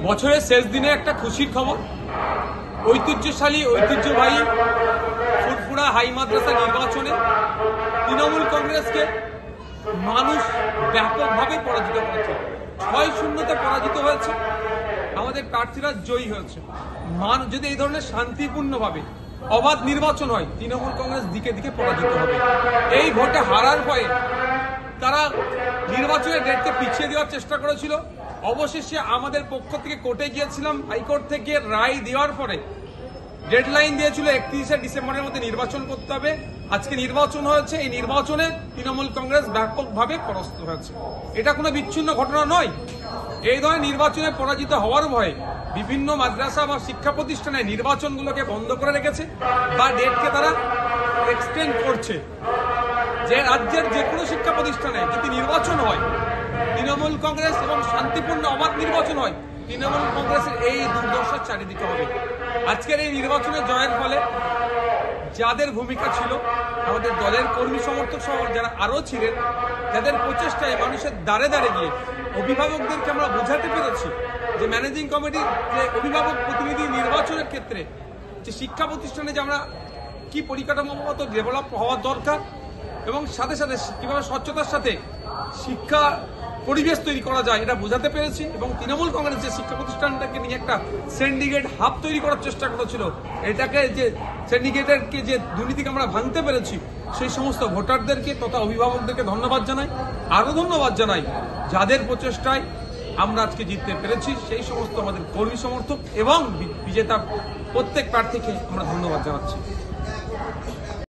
বছরের শেষ দিনে একটা খুশির খবর, ঐতিহ্যবাহী ফুরফুরা হাই মাদ্রাসা নির্বাচনে তৃণমূল কংগ্রেসকে মানুষ ব্যাপকভাবে পরাজিত করেছে। ৬-০তে পরাজিত হয়েছে, আমাদের প্রার্থীরা জয়ী হয়েছে। যদি এই ধরনের শান্তিপূর্ণভাবে অবাধ নির্বাচন হয়, তৃণমূল কংগ্রেস দিকে দিকে পরাজিত হবে। এই ভোটে হারার ভয়ে তারা নির্বাচনের ডেটকে পিছিয়ে দেওয়ার চেষ্টা করেছিল। অবশেষে আমাদের পক্ষ থেকে কোর্টে গিয়েছিলাম, হাইকোর্ট থেকে রায় দেওয়ার পরে ডেডলাইন দিয়েছিল 31শে ডিসেম্বরের মধ্যে নির্বাচন করতে হবে। আজকে নির্বাচন হয়েছে, এই নির্বাচনে তৃণমূল কংগ্রেস ব্যাপকভাবে পরাস্ত হয়েছে। এটা কোনো বিচ্ছিন্ন ঘটনা নয়। এই ধরনের নির্বাচনে পরাজিত হওয়ার ভয়ে বিভিন্ন মাদ্রাসা বা শিক্ষা প্রতিষ্ঠানে নির্বাচনগুলোকে বন্ধ করে রেখেছে বা ডেটকে তারা এক্সটেন্ড করছে। যে রাজ্যের যে কোনো শিক্ষা প্রতিষ্ঠানে যদি নির্বাচন হয়, তৃণমূল কংগ্রেস এবং শান্তিপূর্ণ অবাধ নির্বাচন হয়, তৃণমূল কংগ্রেসের এই দুর্দশার চারিদিকে হবে। আজকের এই নির্বাচনে জয়ের ফলে যাদের ভূমিকা ছিল, আমাদের দলের কর্মী সমর্থক সহ যারা আরও ছিলেন, যাদের প্রচেষ্টায় মানুষের দ্বারে দ্বারে গিয়ে অভিভাবকদেরকে আমরা বোঝাতে পেরেছি যে ম্যানেজিং কমিটির যে অভিভাবক প্রতিনিধি নির্বাচনের ক্ষেত্রে যে শিক্ষা প্রতিষ্ঠানে যে আমরা কি পরিকাঠামোগত ডেভেলপ হওয়া দরকার এবং সাথে সাথে কিভাবে স্বচ্ছতার সাথে শিক্ষা পরিবেশ তৈরি করা যায়, এটা বোঝাতে পেরেছি। এবং তৃণমূল কংগ্রেস যে শিক্ষা প্রতিষ্ঠানটাকে নিয়ে একটা সিন্ডিকেট হাব তৈরি করার চেষ্টা করেছিল, এটাকে যে সিন্ডিকেটেরকে যে দুর্নীতিকে আমরা ভাঙতে পেরেছি, সেই সমস্ত ভোটারদেরকে তথা অভিভাবকদেরকে ধন্যবাদ জানাই। আরও ধন্যবাদ জানাই যাদের প্রচেষ্টায় আমরা আজকে জিততে পেরেছি, সেই সমস্ত আমাদের কর্মী সমর্থক এবং বিজেতা প্রত্যেক প্রার্থীকে আমরা ধন্যবাদ জানাচ্ছি।